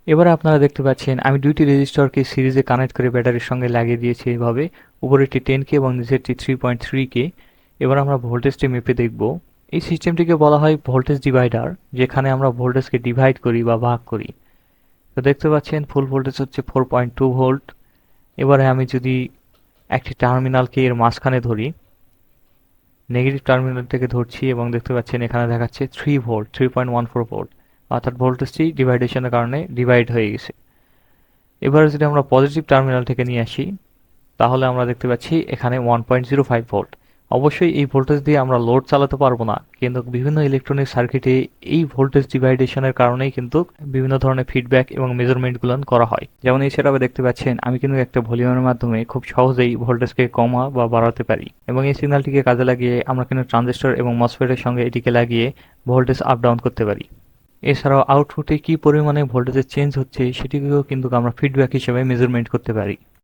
এবারে আপনারা দেখতে পাচ্ছেন আমি দুইটি রেজিস্টরকে সিরিজে কানেক্ট করে ব্যাটারির সঙ্গে লাগিয়ে দিয়েছি এইভাবে। উপরেরটি 10K এবং নিচেরটি 3.3K। এবার আমরা ভোল্টেজটি মেপে দেখব। এই সিস্টেমটিকে বলা হয় ভোল্টেজ ডিভাইডার, যেখানে আমরা ভোল্টেজকে ডিভাইড করি বা ভাগ করি। তো দেখতে পাচ্ছেন ফুল ভোল্টেজ হচ্ছে 4.2 ভোল্ট। এবারে আমি যদি একটি টার্মিনালকে এর মাঝখানে ধরি, নেগেটিভ টার্মিনাল থেকে ধরছি এবং দেখতে পাচ্ছেন এখানে দেখাচ্ছে 3 ভোল্ট, 3.14 ভোল্ট, অর্থাৎ ভোল্টেজটি ডিভাইডেশনের কারণে ডিভাইড হয়ে গেছে। এবারে যদি আমরা পজিটিভ টার্মিনাল থেকে নিয়ে আসি, তাহলে আমরা দেখতে পাচ্ছি এখানে 1.05 ভোল্ট। অবশ্যই এই ভোল্টেজ দিয়ে আমরা লোড চালাতে পারবো না, কিন্তু বিভিন্ন ইলেকট্রনিক সার্কিটে এই ভোল্টেজ ডিভাইডেশনের কারণেই কিন্তু বিভিন্ন ধরনের ফিডব্যাক এবং মেজারমেন্টগুলো করা হয়। যেমন এই সেটআপে দেখতে পাচ্ছেন আমি কিন্তু একটা ভলিউমের মাধ্যমে খুব সহজেই ভোল্টেজকে কমা বা বাড়াতে পারি, এবং এই সিগন্যালটিকে কাজে লাগিয়ে আমরা কিন্তু ট্রানজিস্টর এবং মসফেটের সঙ্গে এটিকে লাগিয়ে ভোল্টেজ আপ ডাউন করতে পারি। এছাড়াও আউটপুটে কি পরিমাণে ভোল্টেজের চেঞ্জ হচ্ছে সেটিকেও কিন্তু আমরা ফিডব্যাক হিসেবে মেজারমেন্ট করতে পারি।